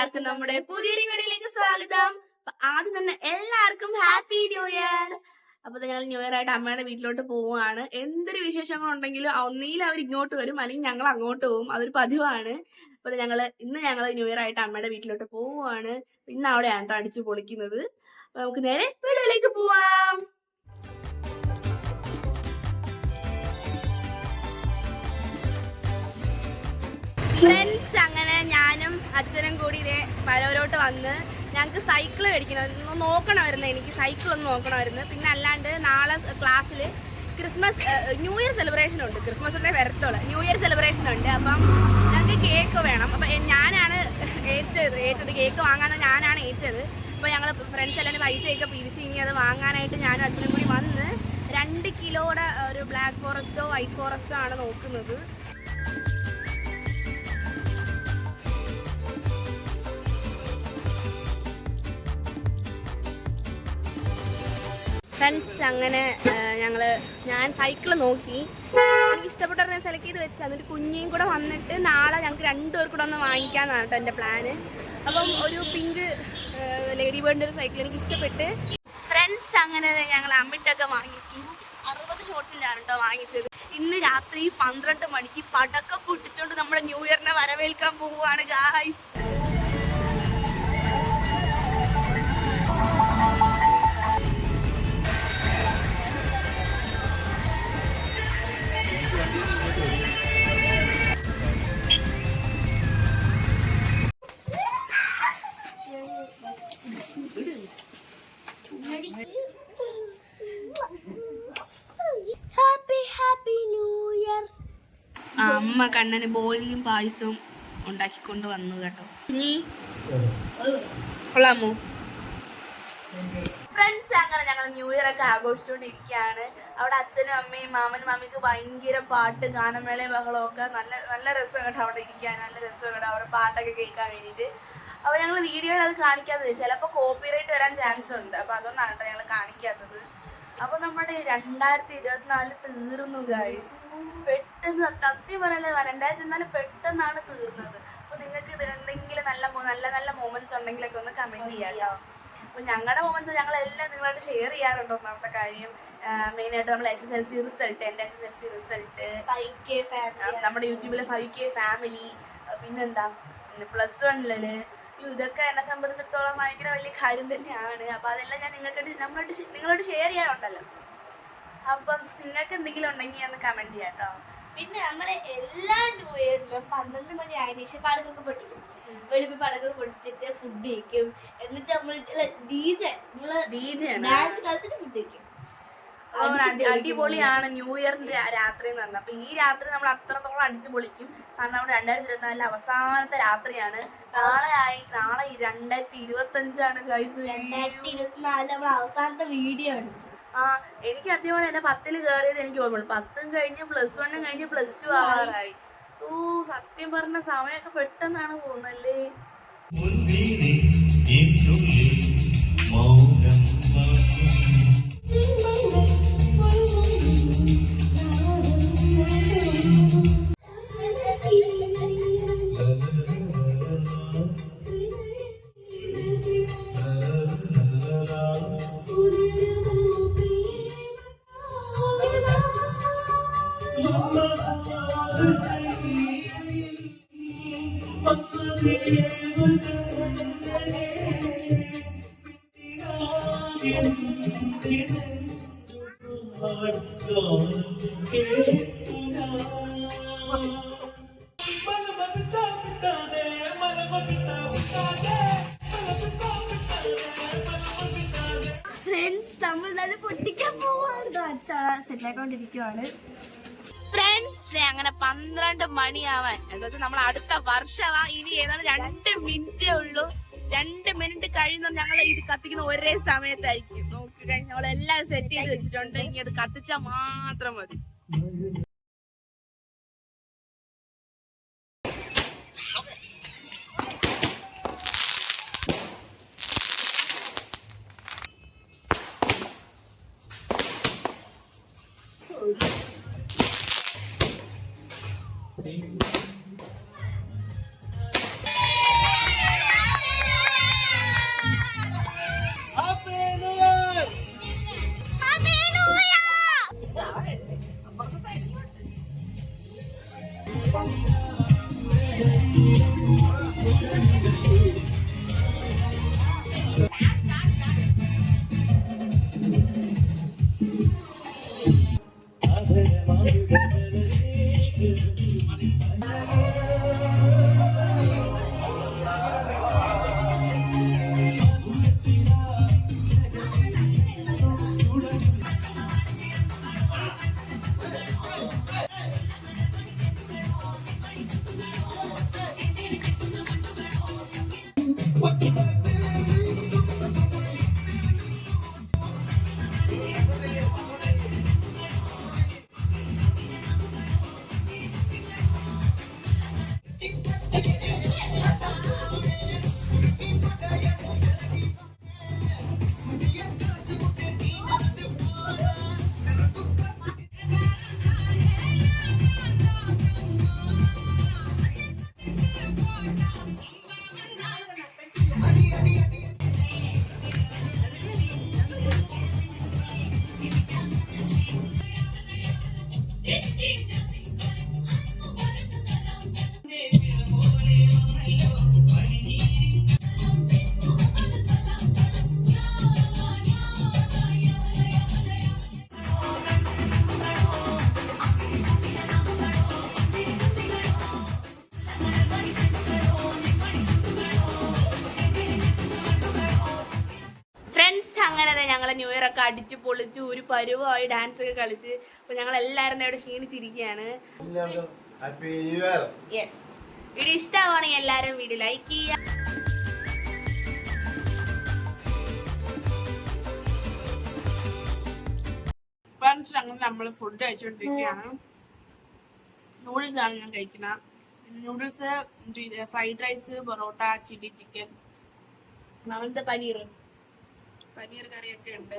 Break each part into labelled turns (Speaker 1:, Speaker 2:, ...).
Speaker 1: എല്ലാവർക്കും നമ്മുടെ പുതിയൊരു വീഡിയോയിലേക്ക് സ്വാഗതം. ആദ്യം തന്നെ എല്ലാവർക്കും ഹാപ്പി ന്യൂ ഇയർ. അപ്പൊ ഞങ്ങൾ ന്യൂ ഇയർ ആയിട്ട് അമ്മയുടെ വീട്ടിലോട്ട് പോവുകയാണ്. എന്തൊരു വിശേഷങ്ങളുണ്ടെങ്കിലും ഒന്നിയിൽ അവർ ഇങ്ങോട്ട് വരും, അല്ലെങ്കിൽ ഞങ്ങൾ അങ്ങോട്ട് പോകും. അതൊരു പതിവാണ്. അപ്പൊ ഇന്ന് ഞങ്ങൾ ന്യൂ ഇയർ ആയിട്ട് അമ്മയുടെ വീട്ടിലോട്ട് പോവുകയാണ്. ഇന്ന് അവിടെയാണ് അടിച്ചു പൊളിക്കുന്നത്. അപ്പൊ നമുക്ക് നേരെ വീഡിയോയിലേക്ക് പോവാം. ഫ്രണ്ട്സ്, അങ്ങനെ ഞാനും അച്ഛനും കൂടി ഇതേ പഴവരോട്ട് വന്ന് ഞങ്ങൾക്ക് സൈക്കിൾ മേടിക്കണം, നോക്കണമായിരുന്നു. എനിക്ക് സൈക്കിൾ ഒന്ന് നോക്കണമായിരുന്നു. പിന്നെ അല്ലാണ്ട് നാളെ ക്ലാസ്സിൽ ന്യൂ ഇയർ സെലിബ്രേഷൻ ഉണ്ട്. ക്രിസ്മസിന്റെ വരത്തോളം ന്യൂ ഇയർ സെലിബ്രേഷൻ ഉണ്ട്. അപ്പം ഞങ്ങൾക്ക് കേക്ക് വേണം. അപ്പം ഞാനാണ് ഏറ്റത് കേക്ക് വാങ്ങാൻ ഞാനാണ് ഏറ്റത്. അപ്പോൾ ഞങ്ങൾ ഫ്രണ്ട്സ് എല്ലാം പൈസയൊക്കെ പിരിച്ച് ഇനി അത് വാങ്ങാനായിട്ട് ഞാനും അച്ഛനും കൂടി വന്ന് 2 കിലോയുടെ ഒരു ബ്ലാക്ക് ഫോറസ്റ്റോ വൈറ്റ് ഫോറസ്റ്റോ ആണ് നോക്കുന്നത്. ഫ്രണ്ട്സ്, അങ്ങനെ ഞാൻ സൈക്കിൾ നോക്കി, എനിക്ക് ഇഷ്ടപ്പെട്ട സെലക്ട് ചെയ്ത് വെച്ച് എന്നിട്ട് കുഞ്ഞിയും കൂടെ വന്നിട്ട് നാളെ ഞങ്ങൾക്ക് 2 പേർ കൂടെ ഒന്ന് വാങ്ങിക്കാമെന്നാണ് കേട്ടോ എൻ്റെ പ്ലാന്. അപ്പം ഒരു പിങ്ക് ലേഡി ബേർഡിൻ്റെ ഒരു സൈക്കിൾ എനിക്ക് ഇഷ്ടപ്പെട്ട്. ഫ്രണ്ട്സ്, അങ്ങനെ ഞങ്ങൾ അമ്മിട്ടൊക്കെ വാങ്ങിച്ചു. 60 ഷോട്ട്സിലാണ് കേട്ടോ വാങ്ങിച്ചത്. ഇന്ന് രാത്രി 12 മണിക്ക് പടക്കം പൊട്ടിച്ചുകൊണ്ട് നമ്മുടെ ന്യൂ ഇയറിനെ വരവേൽക്കാൻ പോവുകയാണ് ഗായ്സ്. അമ്മ കണ്ണന് ബോലിയും പായസവും ഉണ്ടാക്കിക്കൊണ്ട് വന്നു കേട്ടോ. നീ കൊള്ളാമോ? ഫ്രണ്ട്സ്, അങ്ങനെ ഞങ്ങൾ ന്യൂ ഇയർ ഒക്കെ ആഘോഷിച്ചുകൊണ്ടിരിക്കുകയാണ്. അവിടെ അച്ഛനും അമ്മയും മാമനും മാമിക്ക് ഭയങ്കര പാട്ട്, ഗാനമേളയും ബഹളവും ഒക്കെ. നല്ല രസം കേട്ടോ അവിടെ ഇരിക്കാൻ. നല്ല രസം കേട്ടോ അവിടെ പാട്ടൊക്കെ കേൾക്കാൻ വേണ്ടിയിട്ട്. അപ്പോൾ ഞങ്ങൾ വീഡിയോയിൽ അത് കാണിക്കാത്തത് ചിലപ്പോൾ കോപ്പിറൈറ്റ് വരാൻ ചാൻസ് ഉണ്ട്. അപ്പോൾ അതുകൊണ്ടാണ് കേട്ടോ ഞങ്ങൾ കാണിക്കാത്തത്. അപ്പൊ നമ്മുടെ 2024 തീർന്നു ഗൈസ്. പെട്ടെന്ന്, സത്യം പറയല്ലേ, 2024 പെട്ടെന്നാണ് തീർന്നത്. അപ്പൊ നിങ്ങൾക്ക് ഇത് എന്തെങ്കിലും നല്ല മൊമെന്റ്സ് ഉണ്ടെങ്കിലൊക്കെ ഒന്ന് കമന്റ് ചെയ്യാം. അപ്പൊ ഞങ്ങളുടെ മൊമെന്റ്സ് ഞങ്ങളെല്ലാം നിങ്ങളായിട്ട് ഷെയർ ചെയ്യാറുണ്ട്. ഒന്നാമത്തെ കാര്യം, മെയിനായിട്ട് നമ്മൾ SSLC റിസൾട്ട്, എൻ്റെ SSLC റിസൾട്ട്, 5K ഫാമിലി, നമ്മുടെ യൂട്യൂബിലെ 5K ഫാമിലി, പിന്നെന്താ +1 ഇതൊക്കെ എന്നെ സംബന്ധിച്ചിടത്തോളം ഭയങ്കര വലിയ കാര്യം തന്നെയാണ്. അപ്പം അതെല്ലാം ഞാൻ നിങ്ങളോട് ഷെയർ ചെയ്യാറുണ്ടല്ലോ. അപ്പം നിങ്ങൾക്ക് എന്തെങ്കിലും ഉണ്ടെങ്കിൽ ഒന്ന് കമന്റ് ചെയ്യാം കേട്ടോ.
Speaker 2: പിന്നെ നമ്മളെ എല്ലാ ന്യൂ ഇയറിനും 12 മണി ആയതിനു ശേഷം പടക്കൊക്കെ പൊട്ടിക്കും. വെളുപ്പിൽ പടക്കൊക്കെ പൊട്ടിച്ചിട്ട് ഫുഡ് കഴിക്കും. എന്നിട്ട് നമ്മൾ ഡാൻസ് കളിച്ചിട്ട് ഫുഡ് കഴിക്കും.
Speaker 1: അടിപൊളിയാണ് ന്യൂ ഇയറിന്റെ രാത്രി എന്ന് പറഞ്ഞത്. അപ്പൊ ഈ രാത്രി നമ്മൾ അത്രത്തോളം അടിച്ചു പൊളിക്കും. കാരണം നമ്മുടെ 2024 അവസാനത്തെ രാത്രിയാണ്. നാളെ 2025 ഗൈസ്.
Speaker 2: 2024 നമ്മൾ അവസാനത്തെ വീഡിയോ ആണ്.
Speaker 1: എനിക്ക് അതേപോലെ എന്നെ 10ൽ കയറിയത് എനിക്ക് ഓർമ്മയുള്ളൂ. 10 കഴിഞ്ഞ് +1 കഴിഞ്ഞ് +2 ആവാറായി. സത്യം പറഞ്ഞ സമയമൊക്കെ പെട്ടെന്നാണ് പോകുന്നല്ലേ.
Speaker 2: ഫ്രണ്ട്സ്, നമ്മൾ അത് പൊട്ടിക്കാൻ പോവാണ്. സെറ്റായിക്കൊണ്ടിരിക്കുവാണ്.
Speaker 1: ഫ്രണ്ട്സ്, അങ്ങനെ 12 മണിയാവാൻ എന്താ വെച്ചാൽ നമ്മൾ അടുത്ത വർഷമാ. ഇനി ഏതാണ്ട് 2 മിനിറ്റേ ഉള്ളൂ. 2 മിനിറ്റ് കഴിയുന്ന ഞങ്ങൾ ഇത് കത്തിക്കുന്ന ഒരേ സമയത്തായിരിക്കും. നോക്കുക, നമ്മളെല്ലാം സെറ്റ് ചെയ്ത് വെച്ചിട്ടുണ്ട്. ഇനി അത് കത്തിച്ചാൽ മാത്രം മതി. ഫ്രണ്ട്സ് അങ്ങനെ ഞങ്ങൾ ന്യൂ ഇയർ ഒക്കെ അടിച്ച് പൊളിച്ച് ഒരു പരുവമായി ഡാൻസ് ഒക്കെ കളിച്ച് അപ്പൊ ഞങ്ങൾ എല്ലാവരും ഇവിടെ ക്ഷീണിച്ചിരിക്കുകയാണ്. യെസ്, വീഡിയോ ഇഷ്ടമാണെങ്കിൽ എല്ലാവരും വീഡിയോ ലൈക്ക് ചെയ്യുക. ഫ്രണ്ട്സ് അങ്ങനെ നമ്മൾ ഫുഡ് കഴിച്ചുകൊണ്ടിരിക്കുകയാണ്. നൂഡിൽസ് ആണ് ഞാൻ കഴിക്കുന്നത്. Noodles, fried rice, parotta, chilli chicken, അങ്ങനത്തെ പനീർ കറിയൊക്കെ ഉണ്ട്.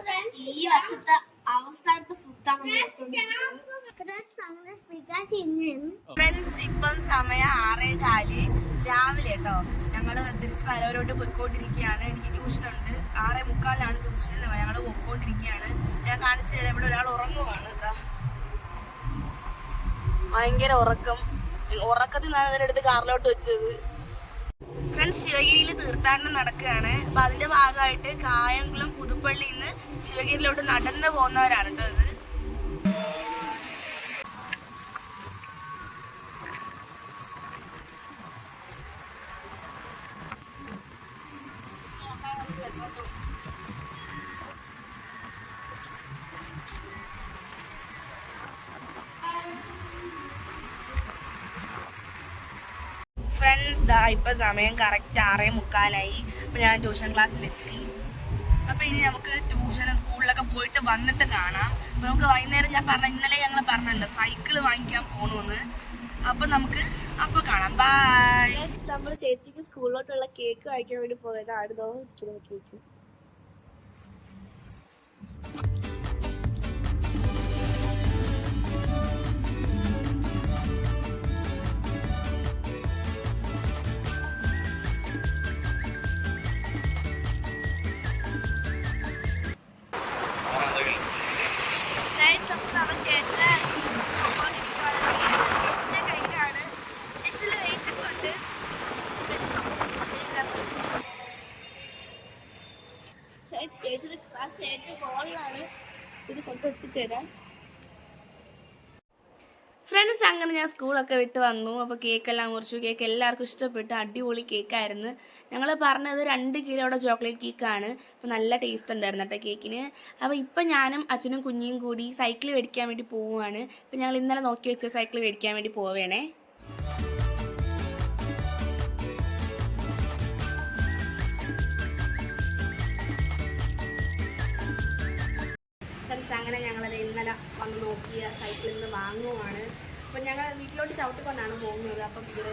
Speaker 2: ഈ വർഷത്തെ അവസാനത്തെ ഫുഡാണ്.
Speaker 1: ഫ്രണ്ട്സ് ഇപ്പം സമയം 6:15 രാവിലെ കേട്ടോ. ഞങ്ങള് തിരിച്ച് പലവരോട്ട് പോയിക്കൊണ്ടിരിക്കുകയാണ്. എനിക്ക് ട്യൂഷനുണ്ട്. 6:45 ട്യൂഷൻ. ഞങ്ങള് പോയിക്കൊണ്ടിരിക്കുകയാണ്. ഞാൻ കാണിച്ചു തരാം. ഇവിടെ ഒരാൾ ഉറങ്ങുവാണ്. ഭയങ്കര ഉറക്കത്തിൽ നിന്നാണ് ഇതിനെടുത്ത് കാറിലോട്ട് വെച്ചത്. ഫ്രണ്ട്സ്, ശിവഗിരിയിൽ തീർത്ഥാടനം നടക്കുകയാണ്. അപ്പൊ അതിന്റെ ഭാഗമായിട്ട് കായംകുളം പുതുപ്പള്ളിയിൽ നിന്ന് ശിവഗിരിയിലോട്ട് നടന്നു പോകുന്നവരാണ് കേട്ടോ ഇത്. ഫ്രണ്ട്സ് ഇപ്പൊ സമയം കറക്റ്റ് 6:45. അപ്പൊ ഞാൻ ട്യൂഷൻ ക്ലാസ്സിലെത്തി. അപ്പൊ ഇനി നമുക്ക് ട്യൂഷനും സ്കൂളിലൊക്കെ പോയിട്ട് വന്നിട്ട് കാണാം. അപ്പൊ നമുക്ക് വൈകുന്നേരം ഇന്നലെ ഞങ്ങൾ പറഞ്ഞല്ലോ സൈക്കിള് വാങ്ങിക്കാൻ പോകണമെന്ന്. അപ്പൊ നമുക്ക് അപ്പൊ കാണാം. ബൈ.
Speaker 2: നമ്മൾ ചേച്ചിക്ക് സ്കൂളിലോട്ടുള്ള കേക്ക് വാങ്ങിക്കാൻ വേണ്ടി പോയതാണ്. കേക്ക് ഇത് കൊണ്ടെടുത്തിട്ട് തരാം.
Speaker 1: ഫ്രണ്ട്സ് അങ്ങനെ ഞാൻ സ്കൂളൊക്കെ വിട്ട് വന്നു. അപ്പോൾ കേക്കെല്ലാം മുറിച്ചു. കേക്ക് എല്ലാവർക്കും ഇഷ്ടപ്പെട്ടു. അടിപൊളി കേക്കായിരുന്നു. ഞങ്ങൾ പറഞ്ഞത് 2 കിലോയുടെ ചോക്ലേറ്റ് കേക്കാണ്. അപ്പോൾ നല്ല ടേസ്റ്റ് ഉണ്ടായിരുന്നു കേട്ടോ കേക്കിന്. അപ്പോൾ ഇപ്പം ഞാനും അച്ഛനും കുഞ്ഞിയും കൂടി സൈക്കിൾ മേടിക്കാൻ വേണ്ടി പോവുകയാണ്. അപ്പോൾ ഞങ്ങൾ ഇന്നലെ നോക്കി വെച്ച സൈക്കിൾ മേടിക്കാൻ വേണ്ടി പോവേണേ. ഫ്രണ്ട്സ് അങ്ങനെ ഞങ്ങളത് ഇന്നലെ വന്ന് നോക്കിയ സൈക്കിളിൽ നിന്ന് വാങ്ങുവാണ്. അപ്പം ഞങ്ങൾ വീട്ടിലോട്ട് ചവിട്ടിക്കൊണ്ടാണ് പോകുന്നത്. അപ്പം ഇത്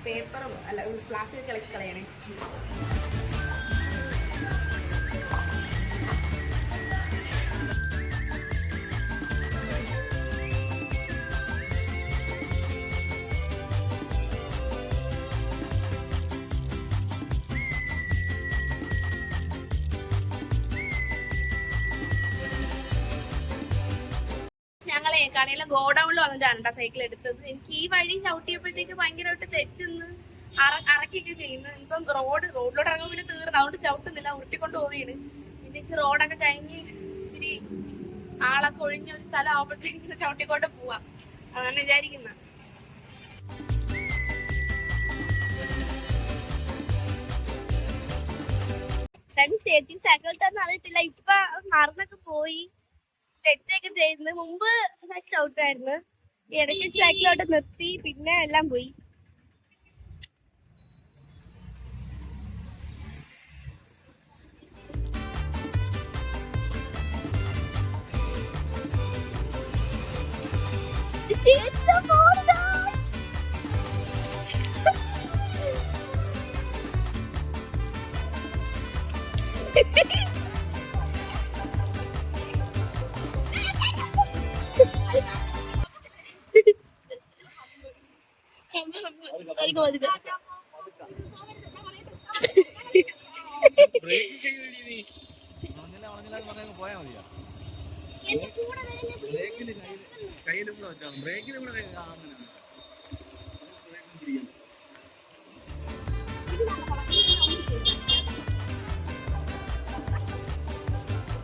Speaker 1: പേപ്പറും പ്ലാസ്റ്റിക് ഇളക്കി കളയണേ. ഞങ്ങൾ കടയിലെ ഗോഡൌണിൽ വന്നിട്ടാണ് കേട്ടോ സൈക്കിൾ എടുത്തത്. എനിക്ക് ഈ വഴി ചവിട്ടിയപ്പോഴത്തേക്ക് ഭയങ്കരമായിട്ട് തെറ്റുന്നു, അറക്കിയൊക്കെ ചെയ്യുന്നു. ഇപ്പം റോഡിലോട്ട് ഇറങ്ങുമ്പോൾ പിന്നെ തീർന്നു, അതുകൊണ്ട് ചവിട്ടുന്നില്ല, ഉരുട്ടിക്കൊണ്ട് പോവുകയാണ്. പിന്നെ ഇച്ചിരി റോഡൊക്കെ കഴിഞ്ഞ് ഇച്ചിരി ആളൊക്കെ ഒഴിഞ്ഞ ഒരു സ്ഥലം ആവുമ്പോഴത്തേക്ക് ചവിട്ടിക്കൊണ്ട് പോവാം, അതാണ് വിചാരിക്കുന്നത്.
Speaker 2: ചേച്ചി സൈക്കിൾ ഇട്ടെന്ന് അറിയത്തില്ല, ഇപ്പൊ മറന്നൊക്കെ പോയി, തെറ്റൊക്കെ ചെയ്യുന്നത്. മുമ്പ് സൈക്കിൾ ചവിട്ടായിരുന്നു, ഇടയ്ക്ക് സൈക്കിളോട്ട് നിർത്തി, പിന്നെ എല്ലാം പോയി.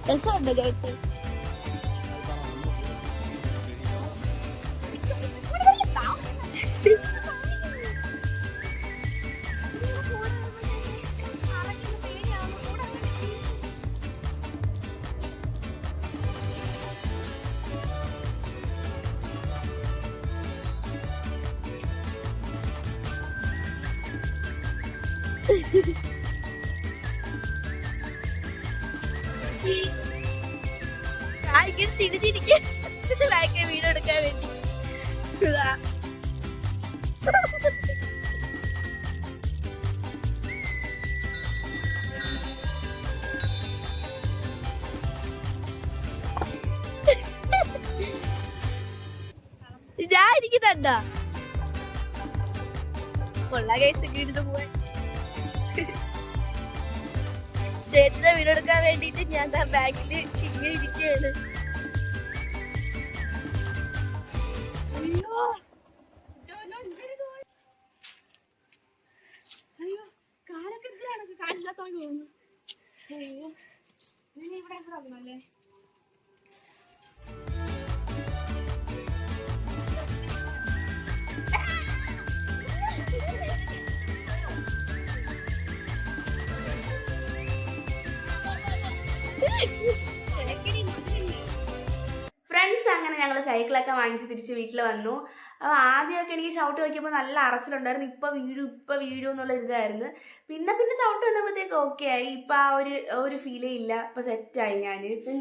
Speaker 2: രസമുണ്ട് ചേട്ടൻ. തിരിച്ചിരിക്കാൻ വീഡിയോ എടുക്കാൻ വേണ്ടി ഞാൻ ഇരിക്കുന്നുണ്ടോ കൊള്ള കേസൊക്കെ എടുത്ത് പോവാൻ. ചേച്ചിയുടെ വീഡിയോ എടുക്കാൻ വേണ്ടിട്ട് ഞാൻ ബാഗില് ഇങ്ങനെ ഇരിക്കുകയാണ്.
Speaker 1: അയ്യോ കാലൊക്കെ എന്തിനാണ് കാലില്ലാത്തോണ്ട് തോന്നുന്നു. അയ്യോ നീ ഇവിടെ എന്തല്ലേ ഫ്രണ്ട്സ്. അങ്ങനെ ഞങ്ങൾ സൈക്കിളൊക്കെ വാങ്ങിച്ച് തിരിച്ച് വീട്ടിൽ വന്നു. അപ്പോൾ ആദ്യമൊക്കെ എനിക്ക് ചവിട്ട് വയ്ക്കുമ്പോൾ നല്ല അറച്ചിലുണ്ടായിരുന്നു, ഇപ്പം വീഴും എന്നുള്ള ഇതായിരുന്നു. പിന്നെ ചവിട്ട് വന്നപ്പോഴത്തേക്ക് ഓക്കെ ആയി, ഇപ്പം ആ ഒരു ഫീലേ ഇല്ല, ഇപ്പം സെറ്റായി.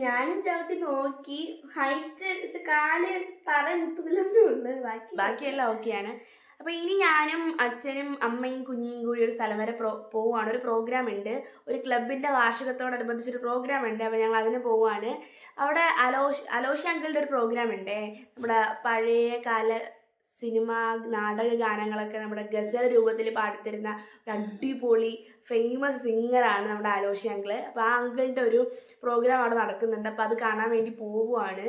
Speaker 2: ഞാനും ചവിട്ടി നോക്കി, ഹൈറ്റ് കാല് തറ മുട്ടുന്നില്ലെന്നേ ഉള്ളു,
Speaker 1: ബാക്കിയെല്ലാം ഓക്കെയാണ്. അപ്പോൾ ഇനി ഞാനും അച്ഛനും അമ്മയും കുഞ്ഞിയും കൂടി ഒരു സ്ഥലം വരെ പോവുകയാണ്. ഒരു പ്രോഗ്രാം ഉണ്ട്, ഒരു ക്ലബിൻ്റെ വാർഷികത്തോടനുബന്ധിച്ചൊരു പ്രോഗ്രാം ഉണ്ട്. അപ്പോൾ ഞങ്ങൾ അതിന് പോവുകയാണ്. അവിടെ അലോഷി അങ്കിളുടെ ഒരു പ്രോഗ്രാം ഉണ്ട്, നമ്മുടെ പഴയ കാല സിനിമ നാടക ഗാനങ്ങളൊക്കെ നമ്മുടെ ഗസൽ രൂപത്തിൽ പാടിത്തരുന്ന ഒരു അടിപൊളി ഫേമസ് സിംഗറാണ് നമ്മുടെ അലോഷി അങ്കിള്. അപ്പോൾ ആ അങ്കിളിൻ്റെ ഒരു പ്രോഗ്രാം അവിടെ നടക്കുന്നുണ്ട്, അപ്പോൾ അത് കാണാൻ വേണ്ടി പോവുകയാണ്.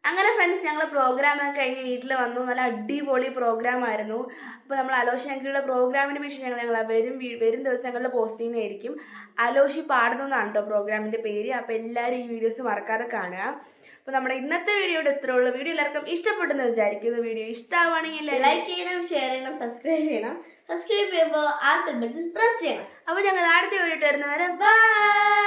Speaker 1: അങ്ങനെ ഫ്രണ്ട്സ് ഞങ്ങൾ പ്രോഗ്രാമൊക്കെ കഴിഞ്ഞ് വീട്ടിൽ വന്നു. നല്ല അടിപൊളി പ്രോഗ്രാം ആയിരുന്നു. അപ്പോൾ നമ്മൾ അലോഷി അങ്കിളുടെ പ്രോഗ്രാമിൻ്റെ വിഷയം ഞങ്ങൾ വരും ദിവസങ്ങളിൽ പോസ്റ്റ് ചെയ്യുന്നതായിരിക്കും. അലോഷി പാടുന്നതാണ് കേട്ടോ പ്രോഗ്രാമിൻ്റെ പേര്. അപ്പോൾ എല്ലാവരും ഈ വീഡിയോസ് മറക്കാതെ കാണുക. അപ്പോൾ നമ്മുടെ ഇന്നത്തെ വീഡിയോയുടെ ഇത്രേ ഉള്ളൂ. വീഡിയോ എല്ലാവർക്കും ഇഷ്ടപ്പെട്ടെന്ന് വിചാരിക്കുന്നു. വീഡിയോ ഇഷ്ടമാണെങ്കിൽ
Speaker 2: ലൈക്ക് ചെയ്യണം, ഷെയർ ചെയ്യണം, സബ്സ്ക്രൈബ് ചെയ്യണം. സബ്സ്ക്രൈബ് ചെയ്യുമ്പോൾ ആ ബട്ടൺ പ്രസ് ചെയ്യണം.
Speaker 1: അപ്പോൾ ഞങ്ങൾ അടുത്ത വീഡിയോ വരുന്നവരെ ബൈ.